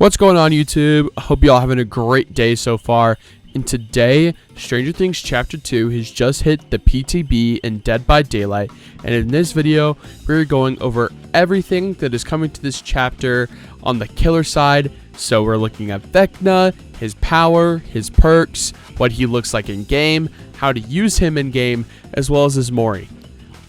What's going on, YouTube? I hope y'all having a great day so far. And today, Stranger Things Chapter 2 has just hit the PTB in Dead by Daylight. And in this video, we're going over everything that is coming to this chapter on the killer side. So we're looking at Vecna, his power, his perks, what he looks like in game, how to use him in game, as well as his Mori.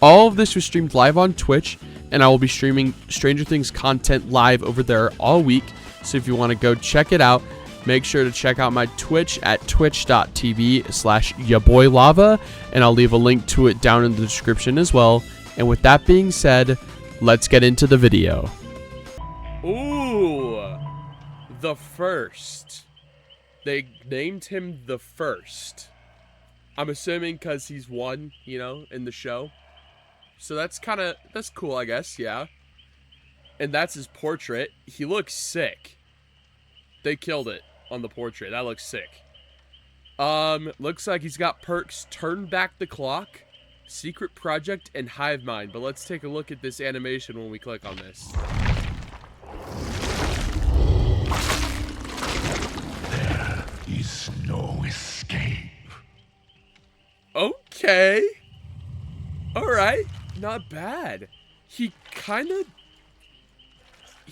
All of this was streamed live on Twitch, and I will be streaming Stranger Things content live over there all week. So if you want to go check it out, make sure to check out my Twitch at twitch.tv/yaboylava, and I'll leave a link to it down in the description as well. And with that being said, let's get into the video. Ooh, the First. They named him the First. I'm assuming because he's one, you know, in the show. So that's cool, I guess, yeah. And that's his portrait. He looks sick. They killed it on the portrait. That looks sick. Looks like he's got perks Turn Back the Clock, Secret Project, and Hive Mind. But let's take a look at this animation when we click on this. There is no escape. Okay. Alright. Not bad. He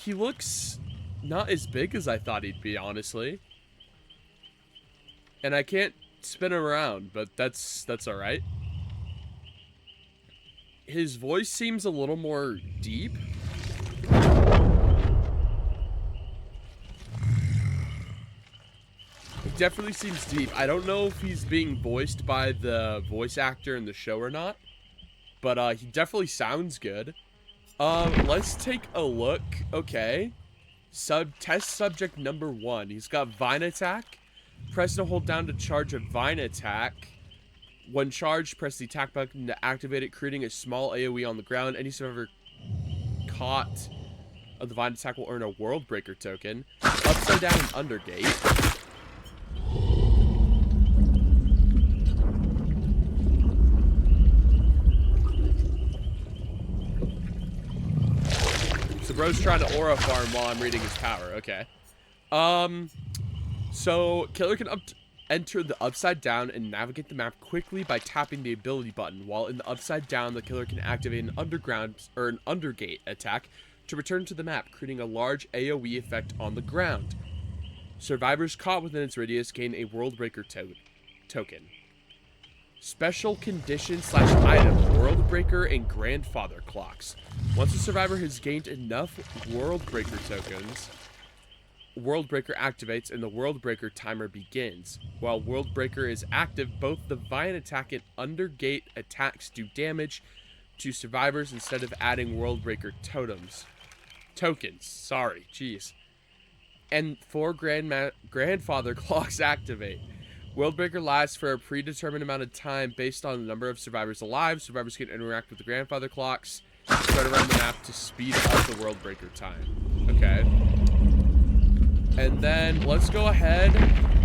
looks not as big as I thought he'd be, honestly. And I can't spin him around, but that's alright. His voice seems a little more deep. It definitely seems deep. I don't know if he's being voiced by the voice actor in the show or not, but he definitely sounds good. Let's take a look. Okay. Test subject number 1. He's got Vine Attack. Press and hold down to charge a Vine Attack. When charged, press the attack button to activate it, creating a small AoE on the ground. Any survivor caught of the Vine Attack will earn a World Breaker token. Upside down and Undergate. So bro's trying to aura farm while I'm reading his power. Okay. So killer can enter the upside down and navigate the map quickly by tapping the ability button. While in the upside down, the killer can activate an underground or an undergate attack to return to the map, creating a large AoE effect on the ground. Survivors caught within its radius gain a World Breaker token. Special condition / item, World Breaker and Grandfather Clocks. Once a survivor has gained enough World Breaker tokens, World Breaker activates and the World Breaker timer begins. While World Breaker is active, both the Vine Attack and Undergate attacks do damage to survivors instead of adding World Breaker tokens. Sorry, jeez. And 4 Grandfather Clocks activate. World Breaker lasts for a predetermined amount of time based on the number of survivors alive. Survivors can interact with the Grandfather Clocks spread around the map to speed up the World Breaker time. Okay. And then let's go ahead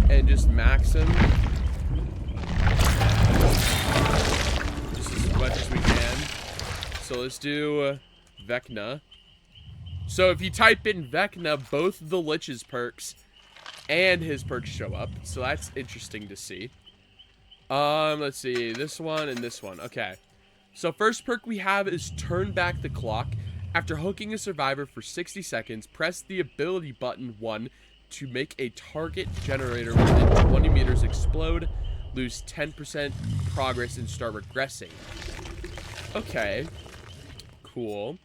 and just max him just as much as we can. So let's do Vecna. So if you type in Vecna, both the Lich's perks and his perks show up, so that's interesting to see. Let's see, this one and this one. Okay, so first perk we have is Turn Back the Clock. After hooking a survivor for 60 seconds, press the ability button 1 to make a target generator within 20 meters explode, lose 10% progress, and start regressing. Okay, cool.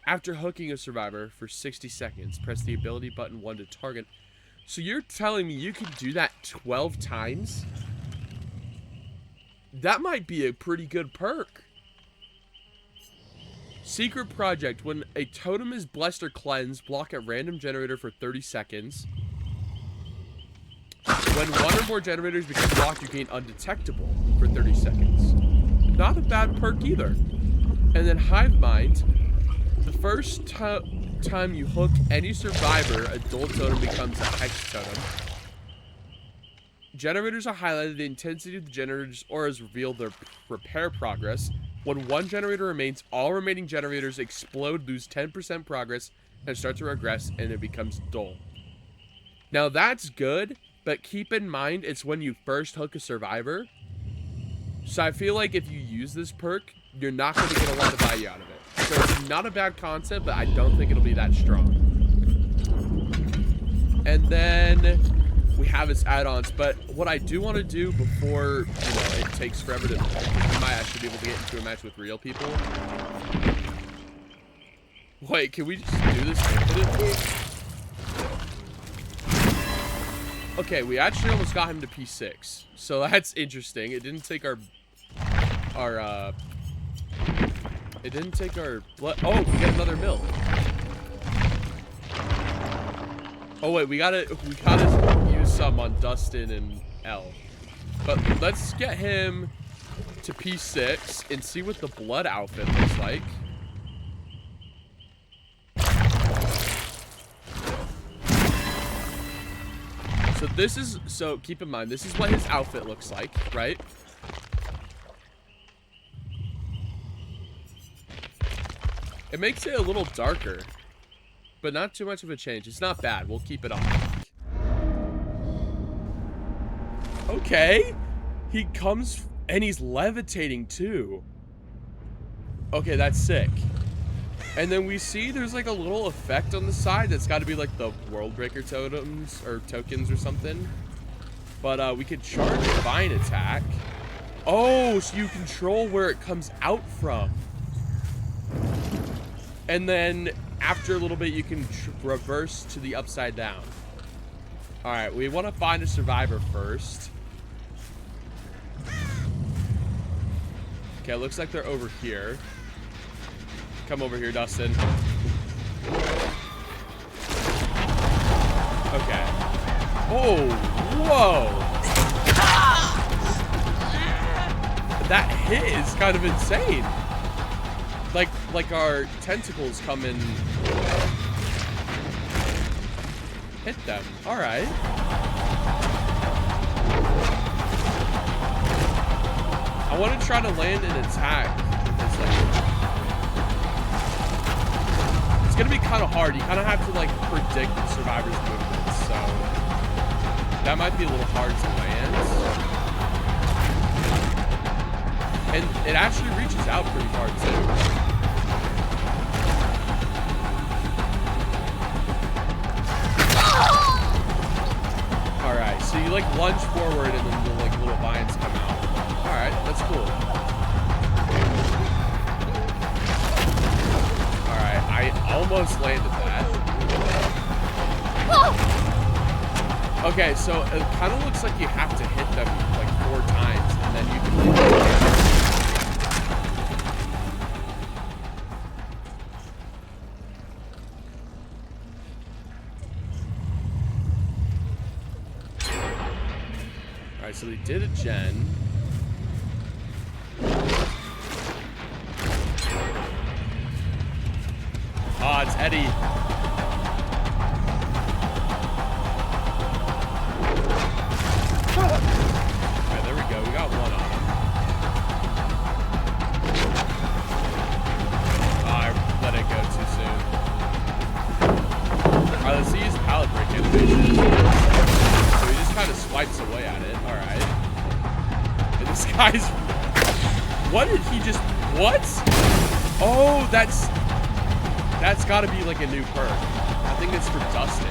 After hooking a survivor for 60 seconds, press the ability button 1 to target. So you're telling me you can do that 12 times? That might be a pretty good perk. Secret Project. When a totem is blessed or cleansed, block a random generator for 30 seconds. When one or more generators become blocked, you gain undetectable for 30 seconds. Not a bad perk either. And then Hive Mind. The first time you hook any survivor, a dual totem becomes a hex totem. Generators are highlighted. The intensity of the generators' auras reveal their repair progress. When one generator remains, all remaining generators explode, lose 10% progress, and start to regress, and it becomes dull. Now that's good, but keep in mind it's when you first hook a survivor. So I feel like if you use this perk, you're not going to get a lot of value out of it. So it's not a bad concept, but I don't think it'll be that strong. And then we have its add-ons, but what I do want to do before, you know, it takes forever to, we might actually be able to get into a match with real people. Wait, can we just do this infinitely? Okay, we actually almost got him to P6, so that's interesting. It didn't take our it didn't take our blood. Oh, we got another mill. Oh wait, we gotta use some on Dustin and L. But let's get him to P6 and see what the blood outfit looks like. So this is, so keep in mind, this is what his outfit looks like, right? It makes it a little darker, but not too much of a change. It's not bad. We'll keep it on. Okay. He comes, and he's levitating too. Okay, that's sick. And then we see there's like a little effect on the side that's got to be like the World Breaker totems or tokens or something. But we could charge a Vine attack. Oh, so you control where it comes out from. And then after a little bit, you can reverse to the upside down. All right, we want to find a survivor first. Okay, looks like they're over here. Come over here, Dustin. Okay. Oh, whoa. That hit is kind of insane. Like our tentacles come and hit them. All right. I want to try to land an attack. It's gonna be kind of hard. You kind of have to like predict the survivor's movements, so that might be a little hard to land. And it actually reaches out pretty far too. All right, so you like lunge forward and then the like little vines come out. All right, that's cool. All right, I almost landed that. Okay, so it kind of looks like you have to hit them like 4 times and then you can. Alright, so they did a gen. Ah, it's Eddie. Alright, there we go. We got one on him. Ah, I let it go too soon. Alright, let's use pallet break animation. So he just kind of swipes away at it. Alright. And this guy's... What did he just... What? Oh, that's got to be like a new perk. I think it's for Dustin.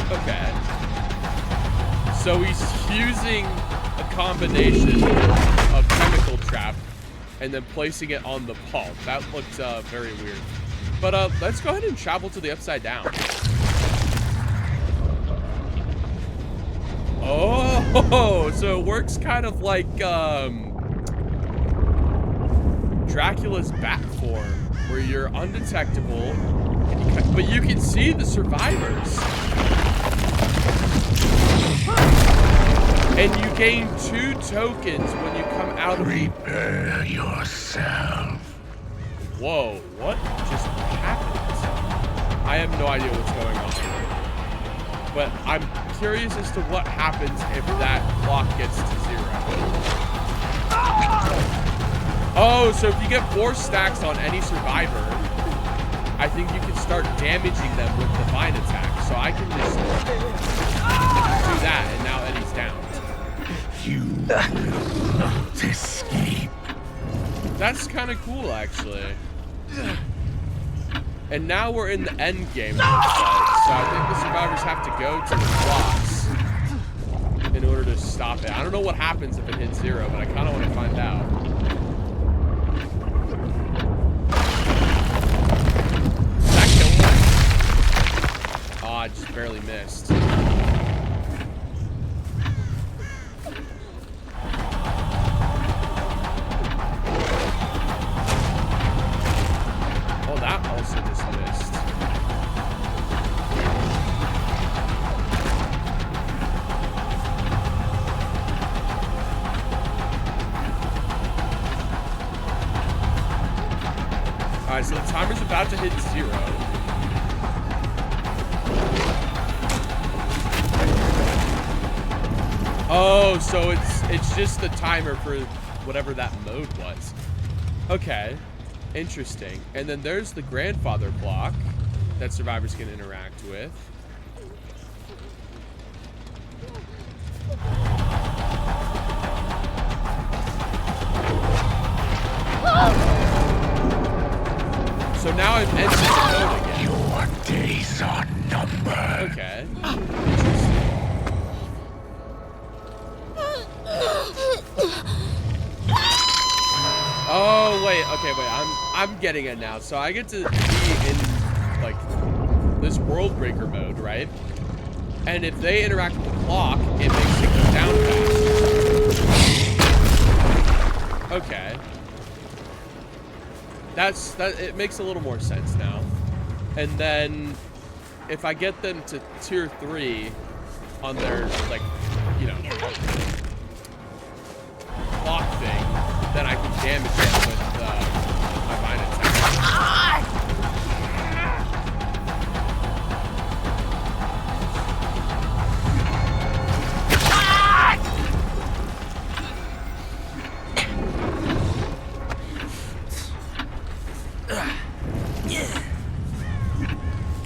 Okay. So he's using a combination of chemical trap and then placing it on the pulp. That looked very weird. But let's go ahead and travel to the upside down. Oh, so it works kind of like Dracula's bat form, where you're undetectable, and but you can see the survivors. And you gain 2 tokens when you come out of the... Prepare yourself. Whoa, what just happened? I have no idea what's going on. But I'm curious as to what happens if that clock gets to 0. Oh, so if you get 4 stacks on any survivor, I think you can start damaging them with divine attack. So I can just do that, and now Eddie's down. You will not escape. That's kind of cool, actually. And now we're in the end game, it looks like. So I think the survivors have to go to the clocks in order to stop it. I don't know what happens if it hits 0, but I kind of want to find out. Does that kill one? Oh, I just barely missed. Oh, that also just missed. Alright, so the timer's about to hit 0. Oh, so it's just the timer for whatever that mode was. Okay. Interesting. And then there's the grandfather clock that survivors can interact with. So now I've entered the mode again. Your days are numbered. Okay. Interesting. Oh wait, okay, wait. I'm getting it now. So I get to be in like this world breaker mode, right? And if they interact with the clock, it makes it go down fast. Okay. That it makes a little more sense now. And then if I get them to tier 3 on their like, you know, clock thing, then I can damage them with my vine attack.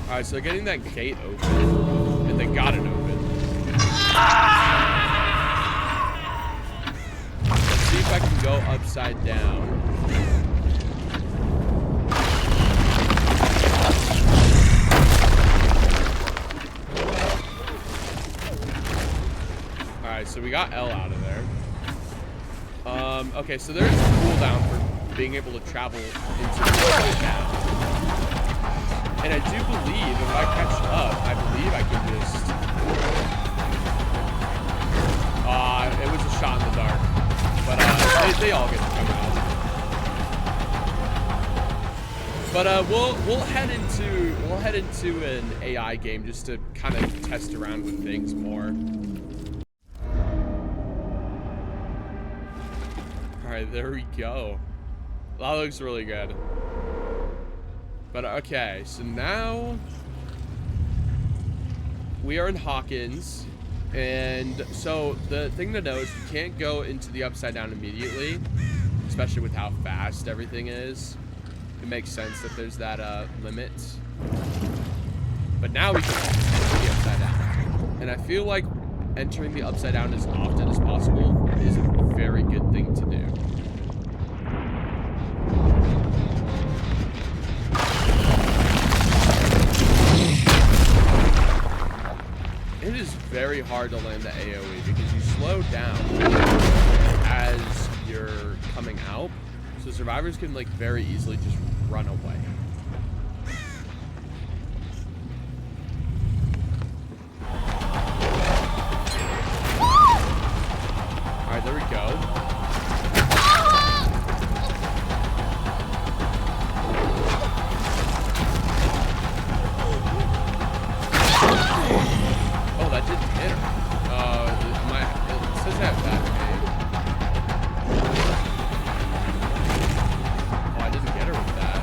Alright, so getting that gate open, and they got it open. Let's see if I can go upside down. Alright, so we got L out of there. Okay, so there's a cooldown for being able to travel into the upside down. And I do believe if I catch up, I believe I can just... it was a shot in the dark. But they all get to come out. But we'll head into an AI game just to kind of test around with things more. Alright, there we go. That looks really good. But okay, so now we are in Hawkins, and so the thing to know is you can't go into the upside down immediately, especially with how fast everything is. It makes sense that there's that limit. But now we can enter the upside down, and I feel like entering the upside down as often as possible is a very good thing to do. It is very hard to land the AoE because you slow down as you're coming out, so survivors can like very easily just run away. Alright, there we go. That didn't hit her. It says that bad aim. Oh, I didn't get her with that.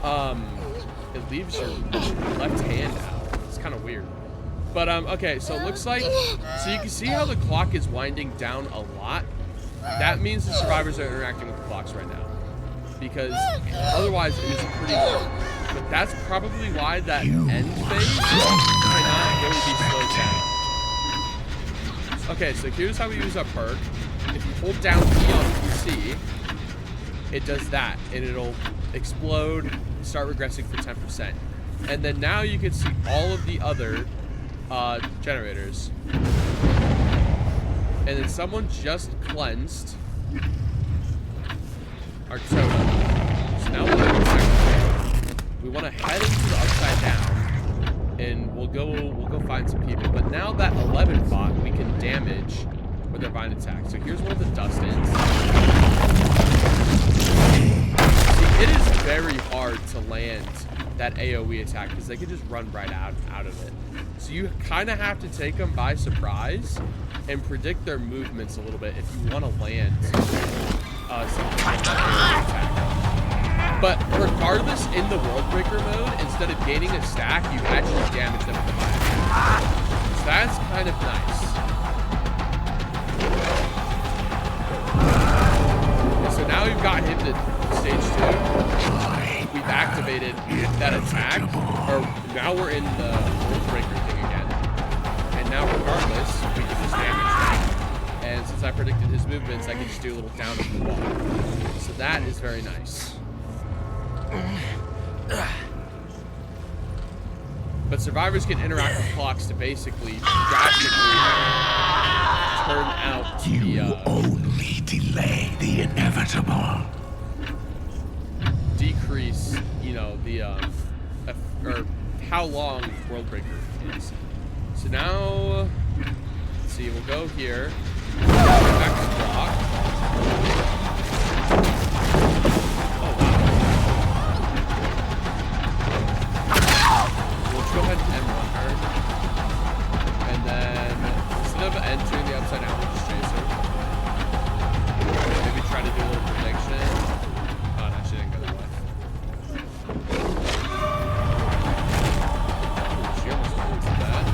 it leaves your left hand out. It's kind of weird. But, okay, so it looks like, so you can see how the clock is winding down a lot. That means the survivors are interacting with the clocks right now. Because otherwise it is pretty low. But that's probably why that end phase cannot really be slowed down. Okay, so here's how we use our perk. If you hold down E on PC, it does that, and it'll explode, start regressing for 10%. And then now you can see all of the other generators. And then someone just cleansed our totem. So now we want to head into the upside down, and we'll go find some people. But now that 11 bot, we can damage with our vine attack. So here's one of the dust-ins. See, it is very hard to land that AoE attack because they can just run right out of it. So you kind of have to take them by surprise and predict their movements a little bit if you want to land something like that AoE attack. But regardless, in the World Breaker mode, instead of gaining a stack, you actually damage them with the vine attack. So that's kind of nice. So now we've got him to stage 2. We've activated that attack, or now we're in the World Breaker thing again. And now regardless, we can just damage him. And since I predicted his movements, I can just do a little down to the wall. So that is very nice. But survivors can interact with clocks to basically drastically turn out You only delay the inevitable. decrease, you know, the or how long World Breaker is. So now, let's see, we'll go here. Back to the clock. Oh wow. Let's go ahead and end her. And then instead of entering the upside down, we'll just chase her. Maybe try to do a little prediction. Oh no, she didn't go that way. She almost went into that.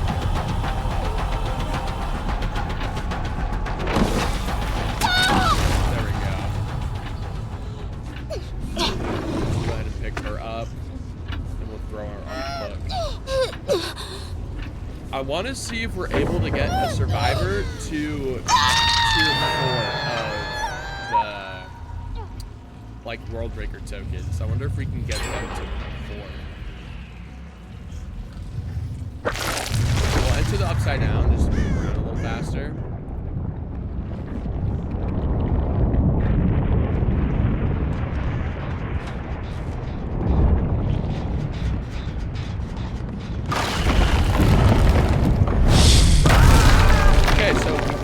There we go. Let's go ahead and pick her up. And we'll throw her on the hook. I want to see if we're able to get a survivor to tier 4 of the like World Breaker tokens. I wonder if we can get them to 4. We'll enter the upside down, just move around a little faster.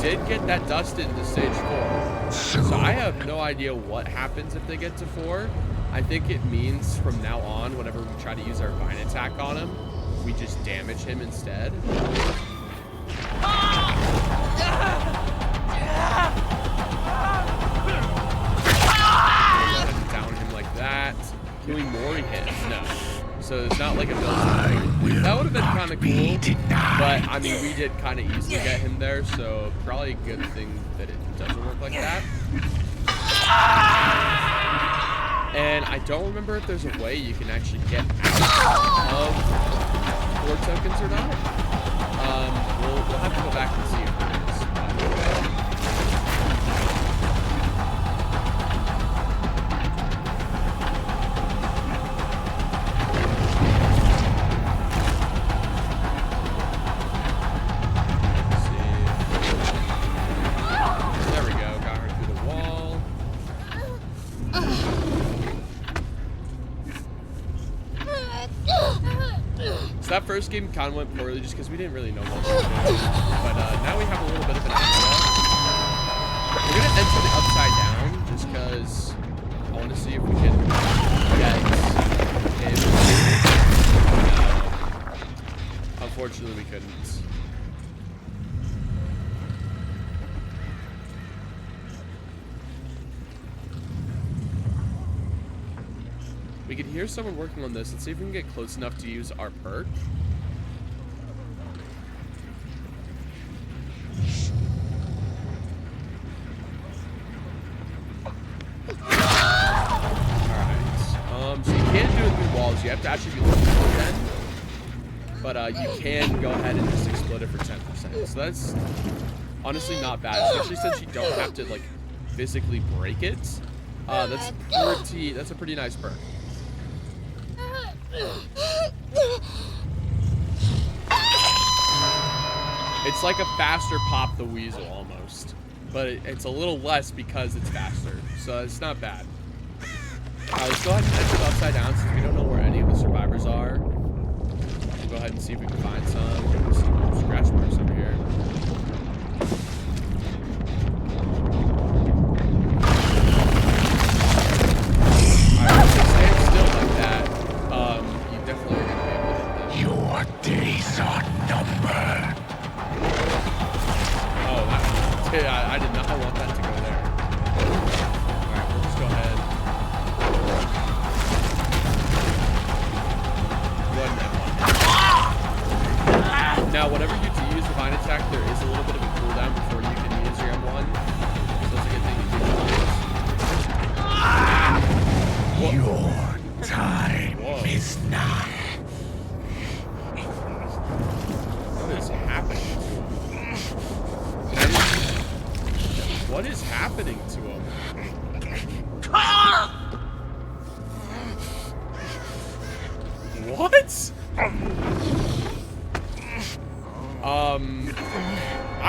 Did get that dust into stage 4. So I have no idea what happens if they get to 4. I think it means from now on, whenever we try to use our vine attack on him, we just damage him instead. Down him like that. Can we more hits? No. So it's not like a build. That would have been kind of cool, but I mean, we did kind of easily get him there, so probably a good thing that it doesn't work like that. And I don't remember if there's a way you can actually get out of 4 tokens or not. We'll have to go back and see if there is. So that first game kind of went poorly just because we didn't really know what we were doing. But now we have a little bit of an idea. We're going to enter the upside down just because I want to see if we can get him. Unfortunately, we couldn't. We can hear someone working on this. Let's see if we can get close enough to use our perk. Alright. So you can't do it through walls. You have to actually be looking at it. But you can go ahead and just explode it for 10%. So that's honestly not bad, especially since you don't have to like physically break it. That's a pretty nice perk. It's like a faster Pop the Weasel almost, but it's a little less because it's faster, so it's not bad. Let's go ahead and enter the upside down since we don't know where any of the survivors are. We'll go ahead and see if we can find some scratch marks over here. Alright, if they stand still like that, you definitely are going to be able to hit them. Your days are numbered. Oh, I did not want that to go there. Alright, we'll just go ahead. Go ahead and end one. Now, whenever you do use the vine attack, there is a little bit of a cooldown before you can use your M1. So that's a good thing you do. Your time is nigh. What is happening to him? What is happening to him? What?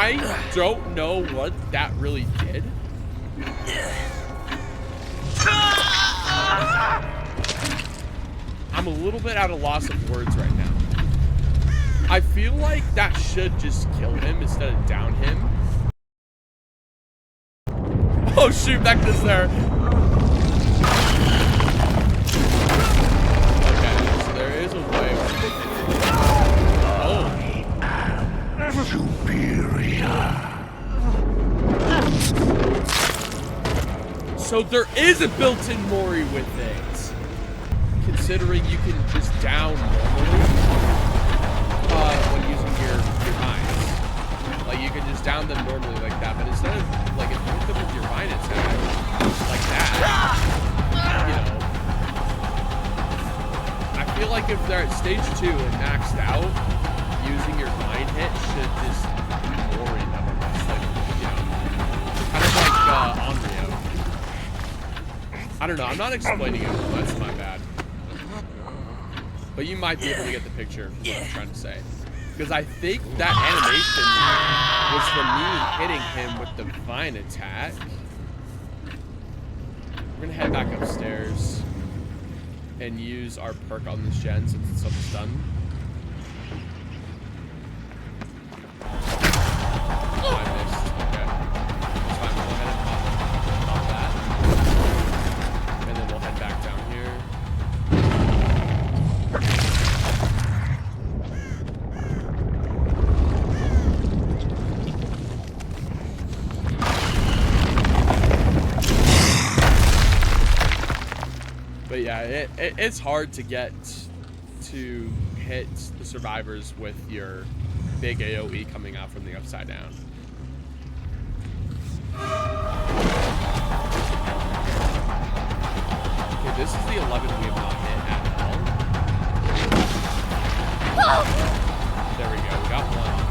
I don't know what that really did. I'm a little bit at a loss of words right now. I feel like that should just kill him instead of down him. Oh shoot, Vecna's there. Okay, so there is a way. Oh. Superior. So there is a built-in Mori with it. Considering you can just down normally when using your vines. Like you can just down them normally like that, but instead of like if you hit them with your vine attack like that, you know. I feel like if they're at stage 2 and maxed out, using your vine hit should just Mori them almost, like, you know. Kind of like Onryo. I don't know, I'm not explaining it well, that's my bad. But you might be able to get the picture of what I'm trying to say. Because I think that animation was from me hitting him with the vine attack. We're going to head back upstairs and use our perk on this gen since it's almost done. Oh, I missed. Okay. That's fine. We'll go ahead and pop that. And then we'll head back down here. But yeah, it's hard to get to hit the survivors with your big AoE coming out from the upside down. Okay, this is the 11 we have not hit at all. There we go, we got one on her.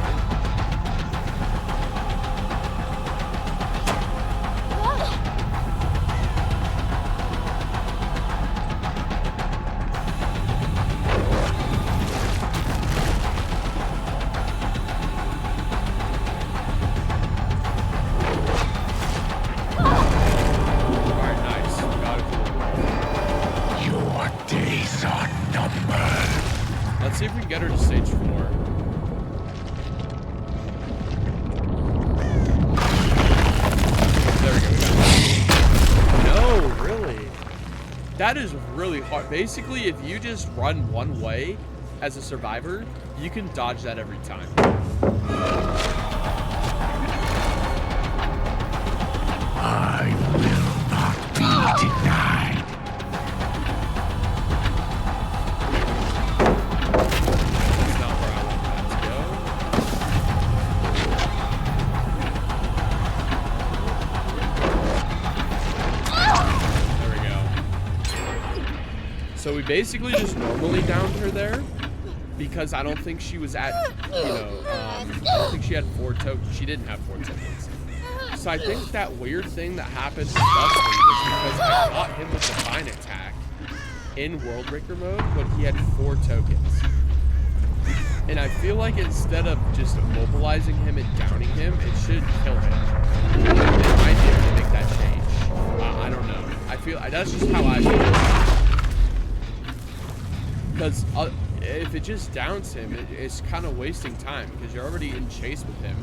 Let's see if we can get her to stage 4. There we go, we got that. No, really? That is really hard. Basically, if you just run one way as a survivor, you can dodge that every time. I will not be denied. So we basically just normally downed her there because I don't think she was at, I don't think she had 4 tokens. She didn't have 4 tokens. So I think that weird thing that happened with Dustin was because I caught him with the Vine attack in World Breaker mode when he had 4 tokens. And I feel like instead of just immobilizing him and downing him, it should kill him. They might be able to make that change. I don't know. I feel that's just how I feel. Because if it just downs him, it's kind of wasting time because you're already in chase with him.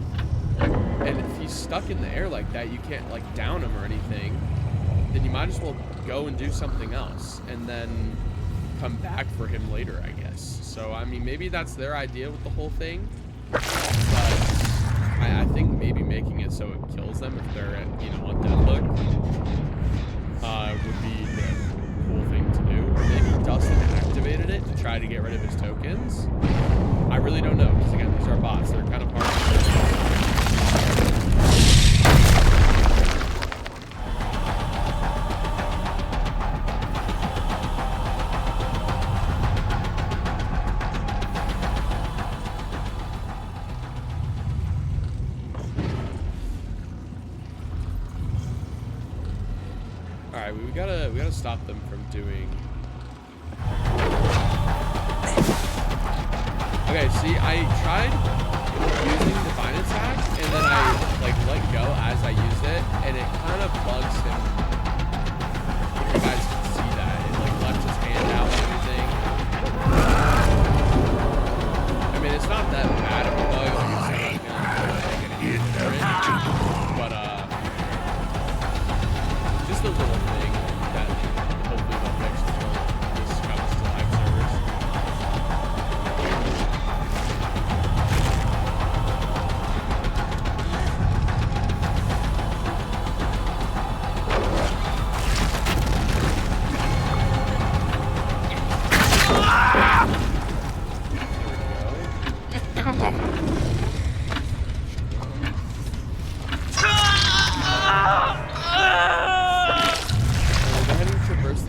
And if he's stuck in the air like that, you can't like down him or anything. Then you might as well go and do something else and then come back for him later, I guess. So, I mean, maybe that's their idea with the whole thing. But I think maybe making it so it kills them if they're, on deathhook would be the cool thing to do. Or maybe Dustin activated it to try to get rid of his tokens. I really don't know, because again, these are bots. They're kind of hard to Alright, we gotta stop them from doing. Okay, see, I tried using the Vine attack, and then I let go as I used it, and it kind of bugs him. If you guys can see that, it left his hand out and everything. I mean, it's not that bad of a bug, like it's but just a little thing that hopefully they'll fix before this comes to live servers.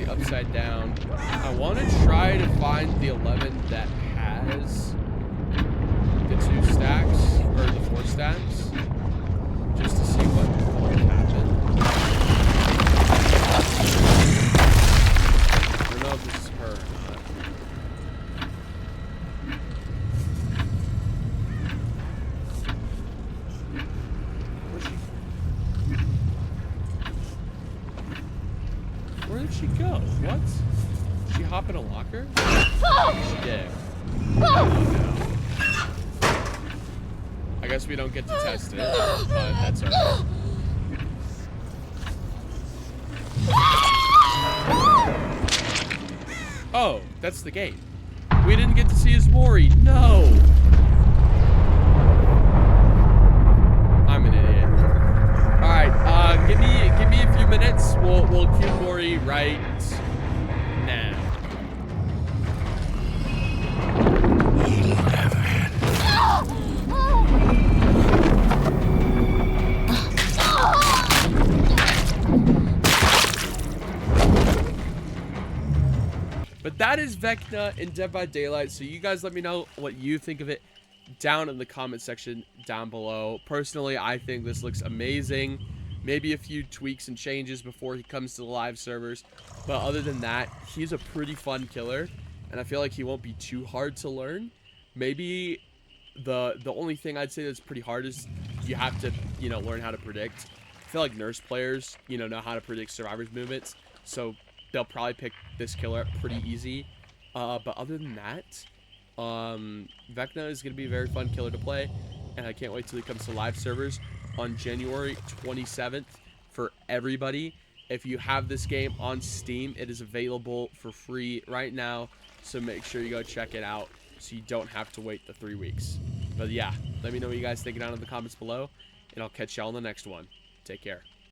Upside down. I want to try to find the 11 that has the 2 stacks or the 4 stacks, just to see what would happen. I don't know if this is her or not. Where did she go? What? Did she hop in a locker? She did. Oh no. I guess we don't get to test it, but that's alright. Oh, that's the gate. We didn't get to see his Mori. No! I'm an idiot. Alright, give me a few minutes. We'll cue Mori right now. 11. But that is Vecna in Dead by Daylight. So you guys let me know what you think of it down in the comment section down below. Personally, I think this looks amazing. Maybe a few tweaks and changes before he comes to the live servers. But other than that, he's a pretty fun killer. And I feel like he won't be too hard to learn. Maybe the only thing I'd say that's pretty hard is you have to, learn how to predict. I feel like nurse players, know how to predict survivors' movements. So they'll probably pick this killer up pretty easy. But other than that, Vecna is going to be a very fun killer to play. And I can't wait till he comes to live servers on January 27th for everybody. If you have this game on Steam, it is available for free right now. So make sure you go check it out so you don't have to wait the 3 weeks. But yeah, let me know what you guys think down in the comments below. And I'll catch y'all in the next one. Take care.